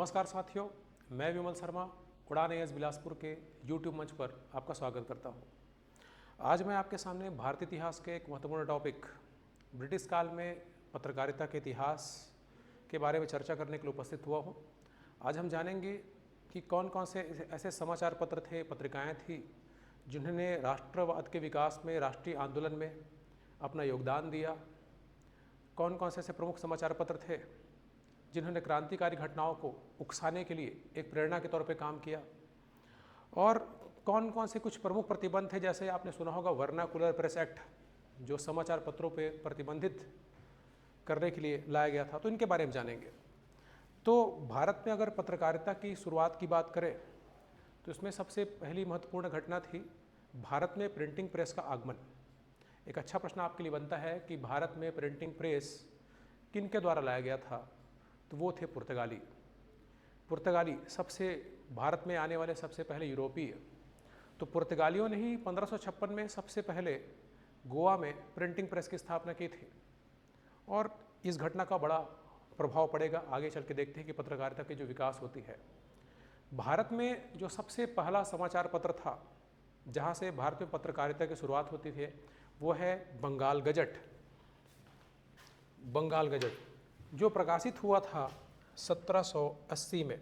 नमस्कार साथियों, मैं विमल शर्मा उड़ान एएस बिलासपुर के यूट्यूब मंच पर आपका स्वागत करता हूं। आज मैं आपके सामने भारतीय इतिहास के एक महत्वपूर्ण टॉपिक ब्रिटिश काल में पत्रकारिता के इतिहास के बारे में चर्चा करने के लिए उपस्थित हुआ हूं। आज हम जानेंगे कि कौन कौन से ऐसे समाचार पत्र थे, पत्रिकाएँ थी जिन्होंने राष्ट्रवाद के विकास में, राष्ट्रीय आंदोलन में अपना योगदान दिया। कौन कौन से ऐसे प्रमुख समाचार पत्र थे जिन्होंने क्रांतिकारी घटनाओं को उकसाने के लिए एक प्रेरणा के तौर पे काम किया, और कौन कौन से कुछ प्रमुख प्रतिबंध थे। जैसे आपने सुना होगा वर्नाकुलर प्रेस एक्ट, जो समाचार पत्रों पे प्रतिबंधित करने के लिए लाया गया था, तो इनके बारे में जानेंगे। तो भारत में अगर पत्रकारिता की शुरुआत की बात करें तो इसमें सबसे पहली महत्वपूर्ण घटना थी भारत में प्रिंटिंग प्रेस का आगमन। एक अच्छा प्रश्न आपके लिए बनता है कि भारत में प्रिंटिंग प्रेस किन के द्वारा लाया गया था, तो वो थे पुर्तगाली सबसे भारत में आने वाले सबसे पहले यूरोपीय। तो पुर्तगालियों ने ही 1556 में सबसे पहले गोवा में प्रिंटिंग प्रेस की स्थापना की थी, और इस घटना का बड़ा प्रभाव पड़ेगा। आगे चल के देखते हैं कि पत्रकारिता की जो विकास होती है। भारत में जो सबसे पहला समाचार पत्र था जहाँ से भारत में पत्रकारिता की शुरुआत होती थी, वो है बंगाल गजट। बंगाल गजट जो प्रकाशित हुआ था 1780 में।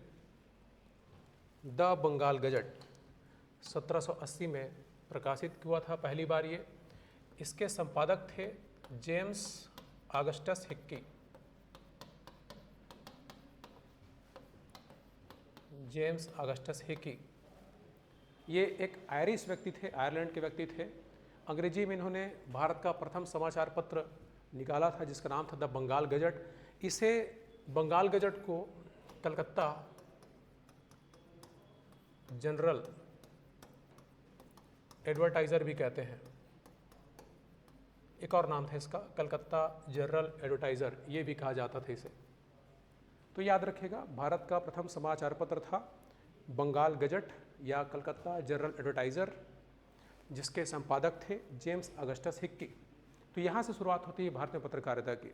द बंगाल गजट 1780 में प्रकाशित हुआ था पहली बार ये। इसके संपादक थे James Augustus Hickey. James Augustus Hickey ये एक आयरिश व्यक्ति थे, आयरलैंड के व्यक्ति थे। अंग्रेजी में इन्होंने भारत का प्रथम समाचार पत्र निकाला था जिसका नाम था द बंगाल गजट। इसे बंगाल गजट को कलकत्ता जनरल एडवर्टाइज़र भी कहते हैं। एक और नाम था इसका, कलकत्ता जनरल एडवर्टाइज़र, ये भी कहा जाता था इसे। तो याद रखिएगा, भारत का प्रथम समाचार पत्र था बंगाल गजट या कलकत्ता जनरल एडवर्टाइज़र, जिसके संपादक थे जेम्स ऑगस्टस हिक्की। तो यहाँ से शुरुआत होती है भारत में पत्रकारिता की,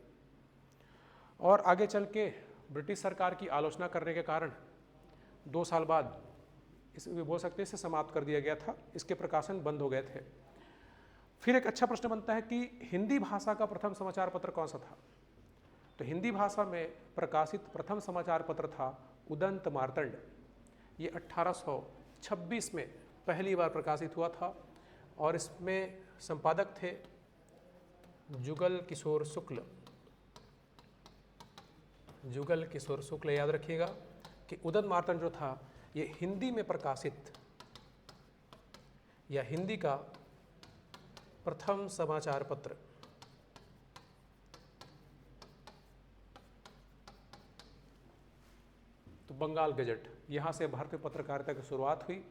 और आगे चल के ब्रिटिश सरकार की आलोचना करने के कारण 2 साल बाद इसे बोल सकते हैं इसे समाप्त कर दिया गया था, इसके प्रकाशन बंद हो गए थे। फिर एक अच्छा प्रश्न बनता है कि हिंदी भाषा का प्रथम समाचार पत्र कौन सा था। तो हिंदी भाषा में प्रकाशित प्रथम समाचार पत्र था उदंत मार्तंड। ये 1826 में पहली बार प्रकाशित हुआ था, और इसमें संपादक थे जुगल किशोर शुक्ल। जुगल किशोर शुक्ल, याद रखिएगा कि उदंत मार्तंड जो था ये हिंदी में प्रकाशित या हिंदी का प्रथम समाचार पत्र। तो बंगाल गजट, यहाँ से भारतीय पत्रकारिता की शुरुआत हुई,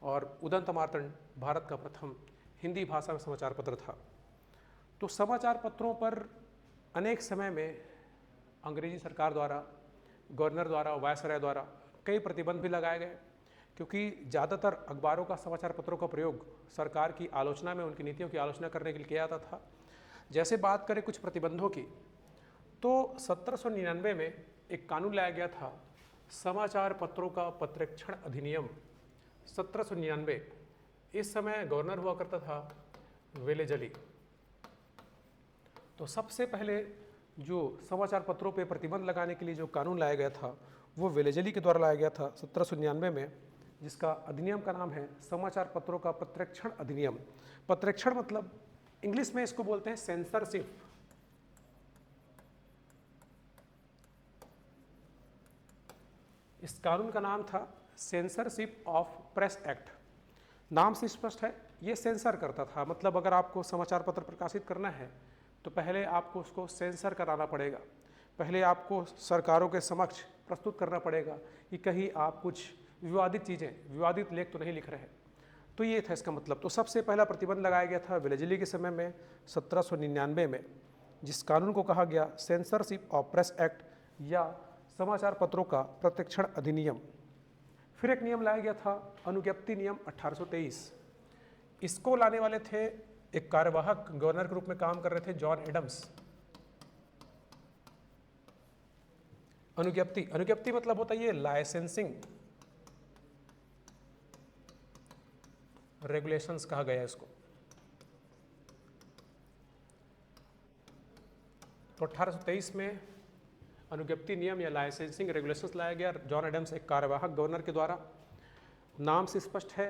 और उदंत मार्तंड भारत का प्रथम हिंदी भाषा में समाचार पत्र था। तो समाचार पत्रों पर अनेक समय में अंग्रेजी सरकार द्वारा, गवर्नर द्वारा, वायसराय द्वारा कई प्रतिबंध भी लगाए गए, क्योंकि ज़्यादातर अखबारों का समाचार पत्रों का प्रयोग सरकार की आलोचना में, उनकी नीतियों की आलोचना करने के लिए किया जाता था। जैसे बात करें कुछ प्रतिबंधों की, तो 1799 में एक कानून लाया गया था, समाचार पत्रों का पत्रक्षण अधिनियम 1799। इस समय गवर्नर हुआ करता था वेलेजली। तो सबसे पहले जो समाचार पत्रों पे प्रतिबंध लगाने के लिए जो कानून लाया गया था वो वेलेजली के द्वारा लाया गया था 1799 में, जिसका अधिनियम का नाम है समाचार पत्रों का पत्रक्षण अधिनियम। पत्रक्षण मतलब इंग्लिश में इसको बोलते हैं सेंसरशिप। इस कानून का नाम था सेंसरशिप ऑफ प्रेस एक्ट। नाम से स्पष्ट है, ये सेंसर करता था। मतलब अगर आपको समाचार पत्र प्रकाशित करना है तो पहले आपको उसको सेंसर कराना पड़ेगा, पहले आपको सरकारों के समक्ष प्रस्तुत करना पड़ेगा कि कहीं आप कुछ विवादित चीज़ें, विवादित लेख तो नहीं लिख रहे। तो ये था इसका मतलब। तो सबसे पहला प्रतिबंध लगाया गया था वेलेजली के समय में 1799 में, जिस कानून को कहा गया सेंसरशिप ऑफ प्रेस एक्ट या समाचार पत्रों का प्रत्यक्षण अधिनियम। फिर एक नियम लाया गया था अनुज्ञप्ति नियम 1823। इसको लाने वाले थे, एक कार्यवाहक गवर्नर के रूप में काम कर रहे थे जॉन एडम्स। अनुज्ञप्ति, अनुज्ञप्ति मतलब होता है ये लाइसेंसिंग रेगुलेशंस कहा गया है इसको। तो 1823 में अनुज्ञप्ति नियम या लाइसेंसिंग रेगुलेशंस लाया गया जॉन एडम्स, एक कार्यवाहक गवर्नर के द्वारा। नाम से स्पष्ट है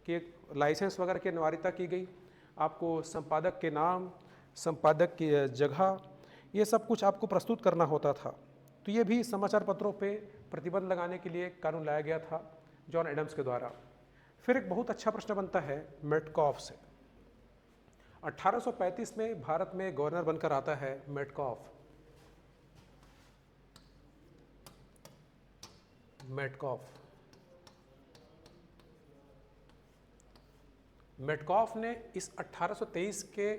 कि लाइसेंस वगैरह की अनिवार्यता की गई। आपको संपादक के नाम, संपादक की जगह, ये सब कुछ आपको प्रस्तुत करना होता था। तो ये भी समाचार पत्रों पे प्रतिबंध लगाने के लिए कानून लाया गया था जॉन एडम्स के द्वारा। फिर एक बहुत अच्छा प्रश्न बनता है मेटकॉफ से। 1835 में भारत में गवर्नर बनकर आता है मेटकॉफ। मेटकॉफ ने इस 1823 के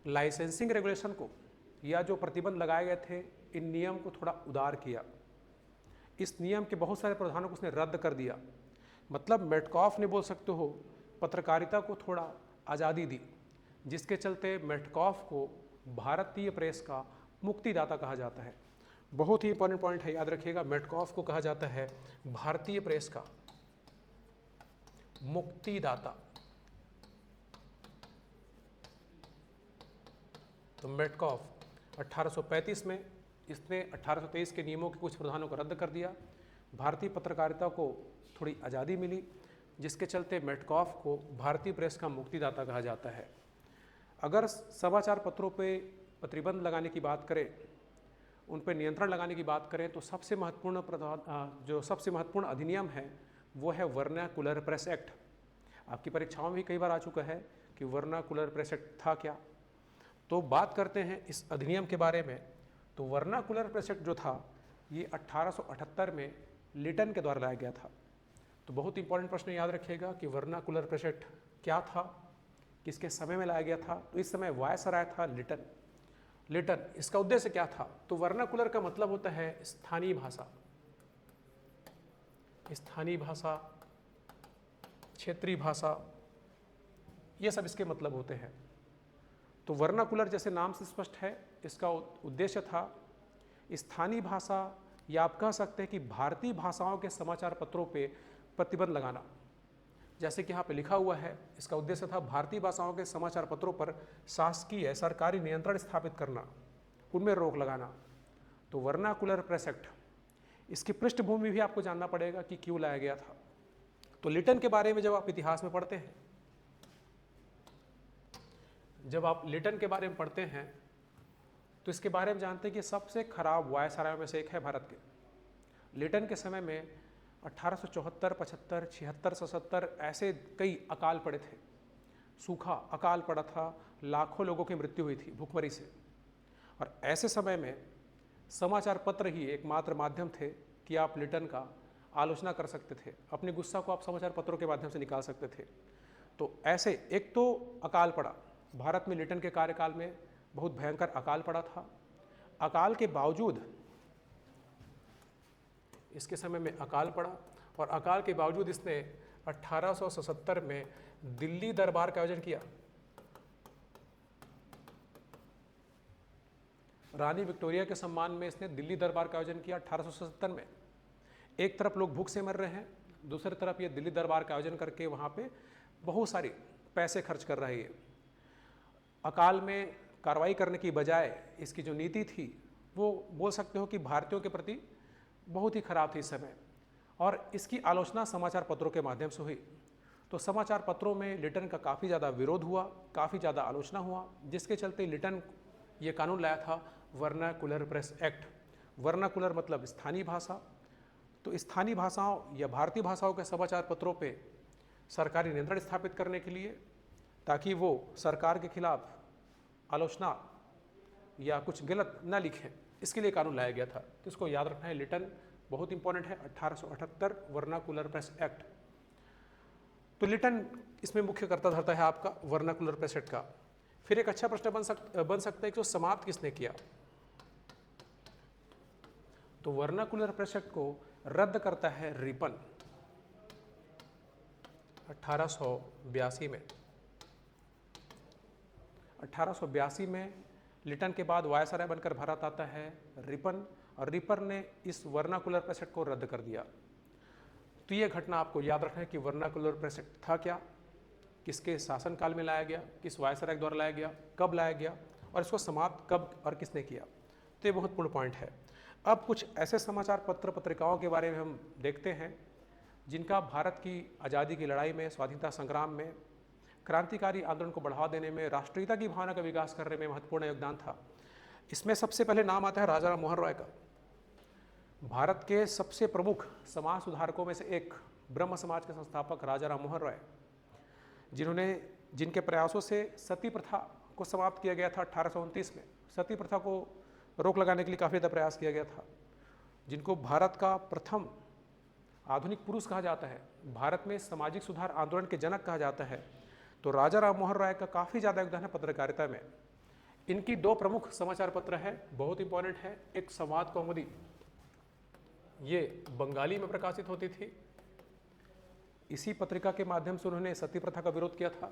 लाइसेंसिंग रेगुलेशन को या जो प्रतिबंध लगाए गए थे, इन नियम को थोड़ा उदार किया। इस नियम के बहुत सारे प्रावधानों को उसने रद्द कर दिया। मतलब मेटकॉफ ने, बोल सकते हो, पत्रकारिता को थोड़ा आज़ादी दी, जिसके चलते मेटकॉफ को भारतीय प्रेस का मुक्तिदाता कहा जाता है। बहुत ही इंपॉर्टेंट पॉइंट है, याद रखिएगा। मेटकॉफ को कहा जाता है भारतीय प्रेस का मुक्तिदाता। तो मेटकॉफ 1835 में इसने 1823 के नियमों के कुछ प्रावधानों को रद्द कर दिया। भारतीय पत्रकारिता को थोड़ी आज़ादी मिली, जिसके चलते मेटकॉफ को भारतीय प्रेस का मुक्तिदाता कहा जाता है। अगर समाचार पत्रों पे प्रतिबंध लगाने की बात करें, उन पर नियंत्रण लगाने की बात करें, तो सबसे महत्वपूर्ण अधिनियम है वो है वर्नाकुलर प्रेस एक्ट। आपकी परीक्षाओं में भी कई बार आ चुका है कि वर्नाकुलर प्रेस एक्ट था क्या। तो बात करते हैं इस अधिनियम के बारे में। तो वर्नाकुलर प्रेस एक्ट जो था, ये 1878 में लिटन के द्वारा लाया गया था। तो बहुत इंपॉर्टेंट प्रश्न याद रखिएगा कि वर्नाकुलर प्रेस एक्ट क्या था, किसके समय में लाया गया था। तो इस समय वायसराय था लिटन। इसका उद्देश्य क्या था? तो वर्नाकुलर का मतलब होता है स्थानीय भाषा, क्षेत्रीय भाषा, ये सब इसके मतलब होते हैं। तो वर्नाकुलर जैसे नाम से स्पष्ट है, इसका उद्देश्य था स्थानीय भाषा, या आप कह सकते हैं कि भारतीय भाषाओं के समाचार पत्रों पे प्रतिबंध लगाना। जैसे कि यहाँ पे लिखा हुआ है, इसका उद्देश्य था भारतीय भाषाओं के समाचार पत्रों पर शासकीय सरकारी नियंत्रण स्थापित करना, उनमें रोक लगाना। तो वर्नाकुलर प्रेस एक्ट, इसकी पृष्ठभूमि भी आपको जानना पड़ेगा कि क्यों लाया गया था। तो लिटन के बारे में जब आप इतिहास में पढ़ते हैं, तो इसके बारे में जानते हैं कि सबसे खराब वायसराय में से एक है भारत के। लिटन के समय में 1874, 75, 76, 77 ऐसे कई अकाल पड़े थे। सूखा अकाल पड़ा था, लाखों लोगों की मृत्यु हुई थी भूखमरी से। और ऐसे समय में समाचार पत्र ही एकमात्र माध्यम थे कि आप लिटन का आलोचना कर सकते थे, अपने गुस्सा को आप समाचार पत्रों के माध्यम से निकाल सकते थे। तो ऐसे एक तो अकाल पड़ा, भारत में लिटन के कार्यकाल में बहुत भयंकर अकाल पड़ा था। अकाल के बावजूद, इसके समय में अकाल पड़ा, और अकाल के बावजूद इसने 1877 में दिल्ली दरबार का आयोजन किया। रानी विक्टोरिया के सम्मान में इसने दिल्ली दरबार का आयोजन किया 1877 में। एक तरफ लोग भूख से मर रहे हैं, दूसरी तरफ ये दिल्ली दरबार का आयोजन करके वहाँ पे बहुत सारे पैसे खर्च कर रही है। अकाल में कार्रवाई करने की बजाय इसकी जो नीति थी, वो बोल सकते हो कि भारतीयों के प्रति बहुत ही खराब थी इस समय, और इसकी आलोचना समाचार पत्रों के माध्यम से हुई। तो समाचार पत्रों में लिटन का काफ़ी ज़्यादा विरोध हुआ, काफ़ी ज़्यादा आलोचना हुआ, जिसके चलते लिटन ये कानून लाया था वर्नाकुलर प्रेस एक्ट। वर्नाकुलर मतलब स्थानीय भाषा। तो स्थानीय भाषाओं या भारतीय भाषाओं के समाचार पत्रों पे सरकारी नियंत्रण स्थापित करने के लिए, ताकि वो सरकार के खिलाफ आलोचना या कुछ गलत ना लिखें, इसके लिए कानून लाया गया था। तो इसको याद रखना है, लिटन बहुत इंपॉर्टेंट है। 1878 वर्नाकुलर प्रेस एक्ट। तो लिटन इसमें मुख्य कर्ता धरता है आपका वर्नाकुलर प्रेस एक्ट का। फिर एक अच्छा प्रश्न बन सकता है कि समाप्त किसने किया। तो वर्नाकुलर प्रेस एक्ट को रद्द करता है रिपन 1882 में। 1882 में लिटन के बाद वायसराय बनकर भारत आता है रिपन, और रिपर ने इस वर्नाकुलर प्रेस एक्ट को रद्द कर दिया। तो ये घटना आपको याद रखना है कि वर्नाकुलर प्रेस एक्ट था क्या, किसके शासनकाल में लाया गया, किस वायसराय द्वारा लाया गया, कब लाया गया और इसको समाप्त कब और किसने किया। तो ये महत्वपूर्ण पॉइंट है। अब कुछ ऐसे समाचार पत्र पत्रिकाओं के बारे में हम देखते हैं जिनका भारत की आज़ादी की लड़ाई में, स्वाधीनता संग्राम में, क्रांतिकारी आंदोलन को बढ़ावा देने में, राष्ट्रीयता की भावना का विकास करने में महत्वपूर्ण योगदान था। इसमें सबसे पहले नाम आता है राजा राम मोहन रॉय का। भारत के सबसे प्रमुख समाज सुधारकों में से एक, ब्रह्म समाज के संस्थापक राजा राम मोहन रॉय, जिनके प्रयासों से सती प्रथा को समाप्त किया गया था 1829 में। सती प्रथा को रोक लगाने के लिए काफ़ी ज़्यादा प्रयास किया गया था। जिनको भारत का प्रथम आधुनिक पुरुष कहा जाता है, भारत में सामाजिक सुधार आंदोलन के जनक कहा जाता है, तो राजा राम मोहन राय का काफ़ी ज़्यादा योगदान है पत्रकारिता में। इनकी दो प्रमुख समाचार पत्र है, बहुत इंपॉर्टेंट है। एक संवाद कौमुदी, ये बंगाली में प्रकाशित होती थी, इसी पत्रिका के माध्यम से उन्होंने सती प्रथा का विरोध किया था।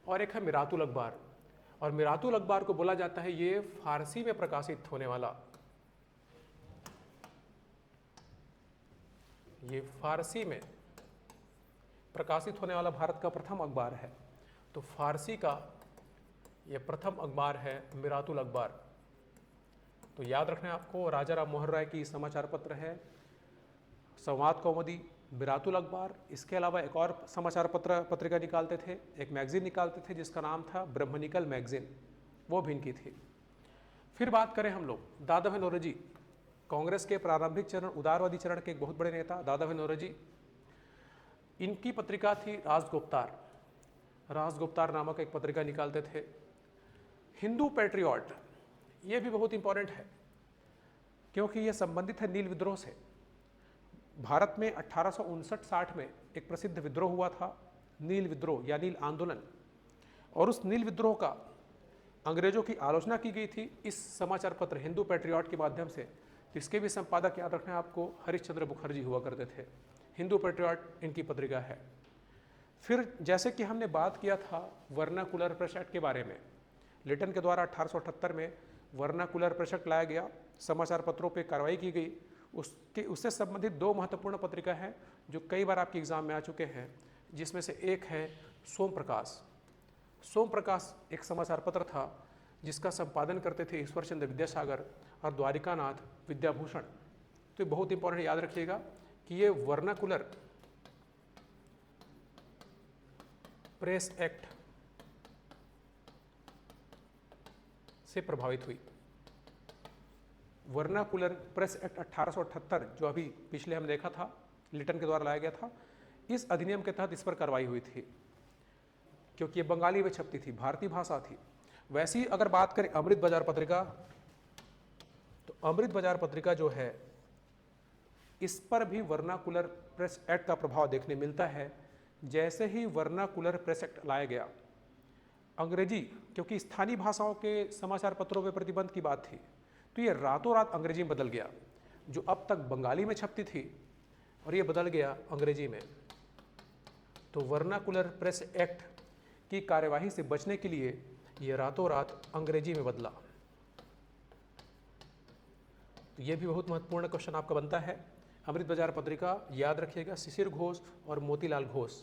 और एक है मिरातुल अखबार, और मिरातुल अखबार को बोला जाता है ये फारसी में प्रकाशित होने वाला, ये फारसी में प्रकाशित होने वाला भारत का प्रथम अखबार है। तो फारसी का ये प्रथम अखबार है मिरातुल अखबार। तो याद रखना है आपको, राजा राम मोहन राय की समाचार पत्र है संवाद कौमुदी, मिरातुल अखबार। इसके अलावा एक और समाचार पत्रिका निकालते थे, एक मैगजीन निकालते थे जिसका नाम था ब्रह्मनिकल मैगजीन, वो भी इनकी थी। फिर बात करें हम लोग दादा भाई नौरोजी, कांग्रेस के प्रारंभिक चरण, उदारवादी चरण के एक बहुत बड़े नेता दादा भाई नौरोजी। इनकी पत्रिका थी राजगुप्तार। राजगुप्तार नामक एक पत्रिका निकालते थे। हिंदू पैट्रियट, ये भी बहुत इंपॉर्टेंट है क्योंकि ये संबंधित है नील विद्रोह से। भारत में 1859-60 में एक प्रसिद्ध विद्रोह हुआ था, नील विद्रोह या नील आंदोलन, और उस नील विद्रोह का अंग्रेजों की आलोचना की गई थी इस समाचार पत्र हिंदू पैट्रियट के माध्यम से। तो इसके भी संपादक याद रखना है आपको, हरिश्चंद्र मुखर्जी हुआ करते थे। हिंदू पैट्रियट इनकी पत्रिका है। फिर जैसे कि हमने बात किया था वर्नाकुलर प्रेस एक्ट के बारे में, लिटन के द्वारा 1878 में वर्नाकुलर प्रेस एक्ट लाया गया, समाचार पत्रों पर कार्रवाई की गई। उससे संबंधित दो महत्वपूर्ण पत्रिका हैं जो कई बार आपके एग्जाम में आ चुके हैं, जिसमें से एक है सोम प्रकाश। सोम प्रकाश एक समाचार पत्र था जिसका संपादन करते थे ईश्वर चंद्र विद्यासागर और द्वारिकानाथ विद्याभूषण। तो बहुत इंपॉर्टेंट, याद रखिएगा कि ये वर्नाकुलर प्रेस एक्ट से प्रभावित हुई। वर्नाकुलर प्रेस एक्ट 1878 जो अभी पिछले हम देखा था, लिटन के द्वारा लाया गया था, इस अधिनियम के तहत इस पर कार्रवाई हुई थी क्योंकि ये बंगाली में छपती थी, भारतीय भाषा थी। वैसी अगर बात करें अमृत बाजार पत्रिका, तो अमृत बाजार पत्रिका जो है इस पर भी वर्नाकुलर प्रेस एक्ट का प्रभाव देखने मिलता है। जैसे ही वर्नाकुलर प्रेस एक्ट लाया गया, अंग्रेजी, क्योंकि स्थानीय भाषाओं के समाचार पत्रों पर प्रतिबंध की बात थी, तो ये रातों रात अंग्रेजी में बदल गया। जो अब तक बंगाली में छपती थी और ये बदल गया अंग्रेजी में। तो वर्नाकुलर प्रेस एक्ट की कार्यवाही से बचने के लिए ये रातों रात अंग्रेजी में बदला। तो ये भी बहुत महत्वपूर्ण क्वेश्चन आपका बनता है। अमृत बाजार पत्रिका याद रखिएगा, शिशिर घोष और मोतीलाल घोष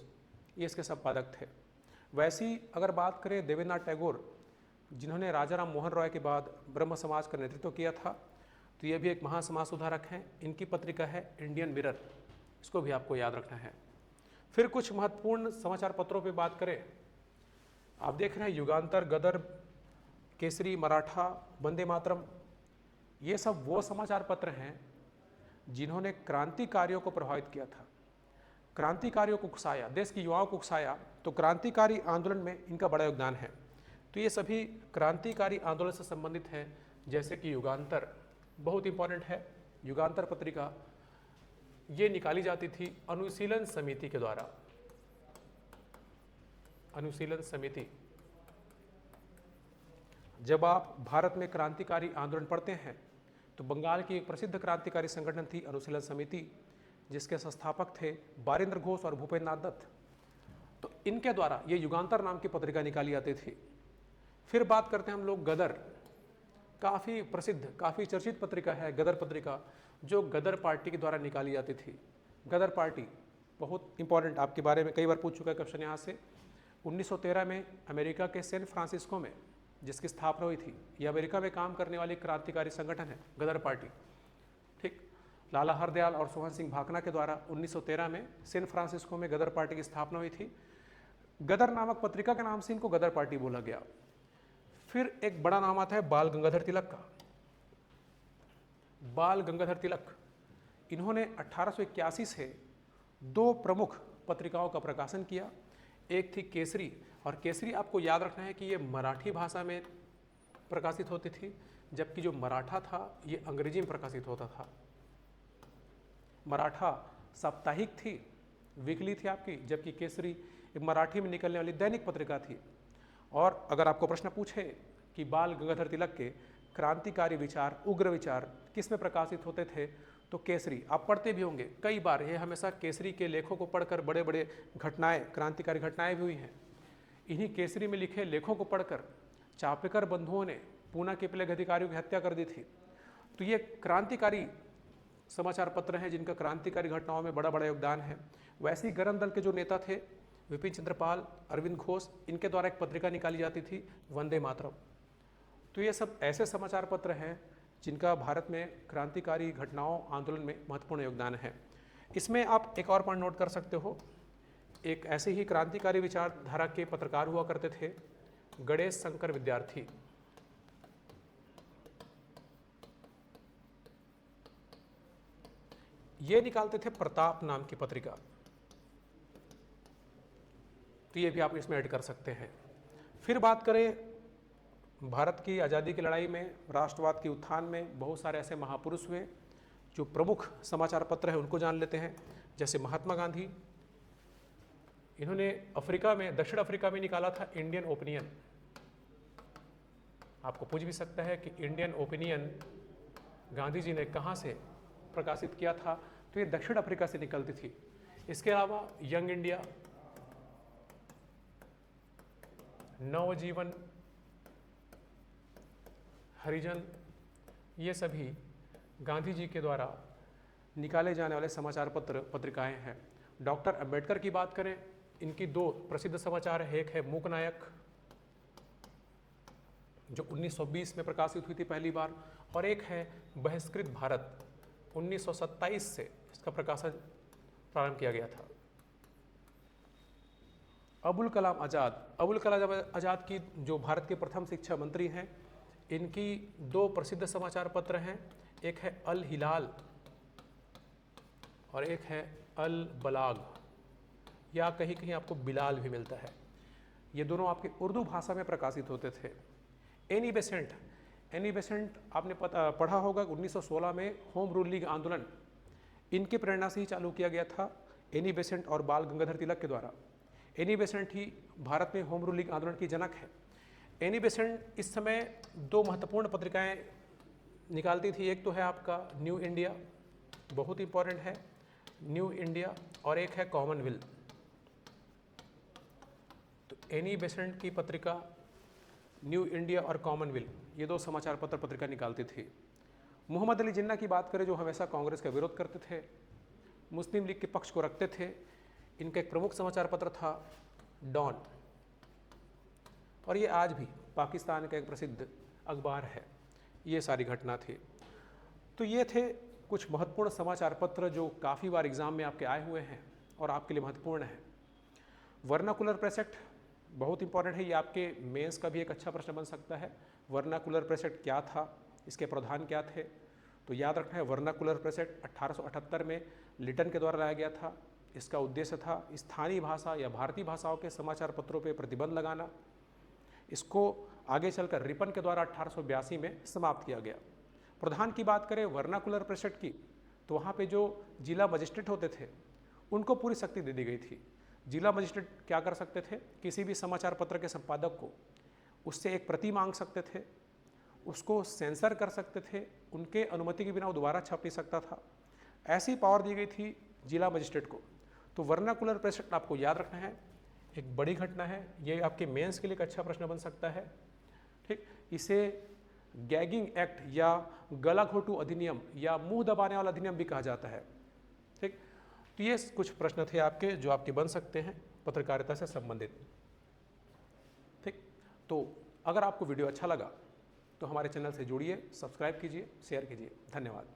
ये इसके संपादक थे। वैसी अगर बात करें देवेंद्रनाथ टैगोर, जिन्होंने राजा राम मोहन रॉय के बाद ब्रह्म समाज का नेतृत्व किया था, तो ये भी एक महान समाज सुधारक हैं। इनकी पत्रिका है इंडियन मिरर, इसको भी आपको याद रखना है। फिर कुछ महत्वपूर्ण समाचार पत्रों पे बात करें, आप देख रहे हैं युगांतर, गदर, केसरी, मराठा, वंदे मातरम, ये सब वो समाचार पत्र हैं जिन्होंने क्रांतिकारियों को प्रभावित किया था, क्रांतिकारियों को उकसाया, देश के युवाओं को उकसाया। तो क्रांतिकारी आंदोलन में इनका बड़ा योगदान है। तो ये सभी क्रांतिकारी आंदोलन से संबंधित है। जैसे कि युगांतर बहुत इंपॉर्टेंट है। युगांतर पत्रिका ये निकाली जाती थी अनुशीलन समिति के द्वारा। अनुशीलन समिति, जब आप भारत में क्रांतिकारी आंदोलन पढ़ते हैं तो बंगाल की एक प्रसिद्ध क्रांतिकारी संगठन थी अनुशीलन समिति, जिसके संस्थापक थे बारिंद्र घोष और भूपेंद्र नाथ दत्त। तो इनके द्वारा ये युगांतर नाम की पत्रिका निकाली जाती थी। फिर बात करते हैं हम लोग गदर। काफ़ी प्रसिद्ध, काफ़ी चर्चित पत्रिका है गदर पत्रिका, जो गदर पार्टी के द्वारा निकाली जाती थी। गदर पार्टी बहुत इंपॉर्टेंट, आपके बारे में कई बार पूछ चुका है क्वेश्चन यहाँ से। 1913 में अमेरिका के सैन फ्रांसिस्को में जिसकी स्थापना हुई थी, ये अमेरिका में काम करने वाली क्रांतिकारी संगठन है गदर पार्टी। ठीक, लाला हरदयाल और सोहन सिंह भाकना के द्वारा 1913 में सैन फ्रांसिस्को में गदर पार्टी की स्थापना हुई थी। गदर नामक पत्रिका के नाम से इनको गदर पार्टी बोला गया। फिर एक बड़ा नाम आता है बाल गंगाधर तिलक का। बाल गंगाधर तिलक, इन्होंने 1881 से दो प्रमुख पत्रिकाओं का प्रकाशन किया। एक थी केसरी, और केसरी आपको याद रखना है कि ये मराठी भाषा में प्रकाशित होती थी, जबकि जो मराठा था ये अंग्रेजी में प्रकाशित होता था। मराठा साप्ताहिक थी, वीकली थी आपकी, जबकि केसरी एक मराठी में निकलने वाली दैनिक पत्रिका थी। और अगर आपको प्रश्न पूछे कि बाल गंगाधर तिलक के क्रांतिकारी विचार, उग्र विचार किस में प्रकाशित होते थे, तो केसरी। आप पढ़ते भी होंगे कई बार, ये हमेशा केसरी के लेखों को पढ़कर बड़े बड़े घटनाएं, क्रांतिकारी घटनाएं भी हुई हैं। इन्हीं केसरी में लिखे लेखों को पढ़कर चापेकर बंधुओं ने पूना के प्लेग अधिकारियों की हत्या कर दी थी। तो ये क्रांतिकारी समाचार पत्र हैं जिनका क्रांतिकारी घटनाओं में बड़ा बड़ा योगदान है। वैसे ही गरम दल के जो नेता थे विपिन चंद्रपाल, अरविंद घोष, इनके द्वारा एक पत्रिका निकाली जाती थी वंदे मातरम। तो ये सब ऐसे समाचार पत्र हैं जिनका भारत में क्रांतिकारी घटनाओं, आंदोलन में महत्वपूर्ण योगदान है। इसमें आप एक और पॉइंट नोट कर सकते हो, एक ऐसे ही क्रांतिकारी विचारधारा के पत्रकार हुआ करते थे गणेश शंकर विद्यार्थी। ये निकालते थे प्रताप नाम की पत्रिका, तो ये भी आप इसमें ऐड कर सकते हैं। फिर बात करें भारत की आज़ादी की लड़ाई में, राष्ट्रवाद के उत्थान में बहुत सारे ऐसे महापुरुष हुए जो प्रमुख समाचार पत्र है उनको जान लेते हैं। जैसे महात्मा गांधी, इन्होंने अफ्रीका में, दक्षिण अफ्रीका में निकाला था इंडियन ओपिनियन। आपको पूछ भी सकता है कि इंडियन ओपिनियन गांधी जी ने कहाँ से प्रकाशित किया था, तो ये दक्षिण अफ्रीका से निकलती थी। इसके अलावा यंग इंडिया, नवजीवन, हरिजन, ये सभी गांधी जी के द्वारा निकाले जाने वाले समाचार पत्र, पत्रिकाएं हैं। डॉक्टर अंबेडकर की बात करें, इनकी दो प्रसिद्ध समाचार है, एक है मूक नायक जो 1920 में प्रकाशित हुई थी पहली बार, और एक है बहिष्कृत भारत, 1927 से इसका प्रकाशन प्रारंभ किया गया था। अबुल कलाम आज़ाद, अबुल कलाम आज़ाद की जो भारत के प्रथम शिक्षा मंत्री हैं, इनकी दो प्रसिद्ध समाचार पत्र हैं, एक है अल हिलाल और एक है अल बलाग, या कहीं कहीं आपको बिलाल भी मिलता है। ये दोनों आपकी उर्दू भाषा में प्रकाशित होते थे। एनी बेसेंट, एनी बेसेंट आपने पढ़ा होगा 1916 में होम रूल लीग आंदोलन इनकी प्रेरणा से ही चालू किया गया था, एनी बेसेंट और बाल गंगाधर तिलक के द्वारा। एनी बेसेंट ही भारत में होम रूल लीग आंदोलन की जनक है। एनी बेसेंट इस समय दो महत्वपूर्ण पत्रिकाएं निकालती थी, एक तो है आपका न्यू इंडिया, बहुत इंपॉर्टेंट है न्यू इंडिया, और एक है कॉमनवेल्थ। तो एनी बेसेंट की पत्रिका न्यू इंडिया और कॉमनवेल्थ, ये दो समाचार पत्र पत्रिका निकालती थी। मोहम्मद अली जिन्ना की बात करें, जो हमेशा कांग्रेस का विरोध करते थे, मुस्लिम लीग के पक्ष को रखते थे, इनका एक प्रमुख समाचार पत्र था डॉन, और ये आज भी पाकिस्तान का एक प्रसिद्ध अखबार है। ये सारी घटना थी। तो ये थे कुछ महत्वपूर्ण समाचार पत्र जो काफ़ी बार एग्जाम में आपके आए हुए हैं और आपके लिए महत्वपूर्ण है। वर्नाकुलर प्रेस एक्ट बहुत इंपॉर्टेंट है, ये आपके मेंस का भी एक अच्छा प्रश्न बन सकता है। वर्नाकुलर प्रेस एक्ट क्या था, इसके प्रावधान क्या थे, तो याद रखना है वर्नाकुलर प्रेस एक्ट 1878 में लिटन के द्वारा लाया गया था। इसका उद्देश्य था स्थानीय भाषा या भारतीय भाषाओं के समाचार पत्रों पर प्रतिबंध लगाना। इसको आगे चलकर रिपन के द्वारा 1882 में समाप्त किया गया। प्रधान की बात करें वर्नाकुलर प्रेस एक्ट की, तो वहाँ पे जो जिला मजिस्ट्रेट होते थे उनको पूरी शक्ति दे दी गई थी। जिला मजिस्ट्रेट क्या कर सकते थे, किसी भी समाचार पत्र के संपादक को उससे एक प्रति मांग सकते थे, उसको सेंसर कर सकते थे, उनके अनुमति के बिना वो दोबारा छप नहीं सकता था। ऐसी पावर दी गई थी जिला मजिस्ट्रेट को। तो वर्नाकुलर प्रेस एक्ट आपको याद रखना है, एक बड़ी घटना है, ये आपके मेंस के लिए एक अच्छा प्रश्न बन सकता है। ठीक, इसे गैगिंग एक्ट या गला घोटू अधिनियम या मुंह दबाने वाला अधिनियम भी कहा जाता है। ठीक, तो ये कुछ प्रश्न थे आपके जो आपके बन सकते हैं पत्रकारिता से संबंधित। ठीक, तो अगर आपको वीडियो अच्छा लगा तो हमारे चैनल से जुड़िए, सब्सक्राइब कीजिए, शेयर कीजिए। धन्यवाद।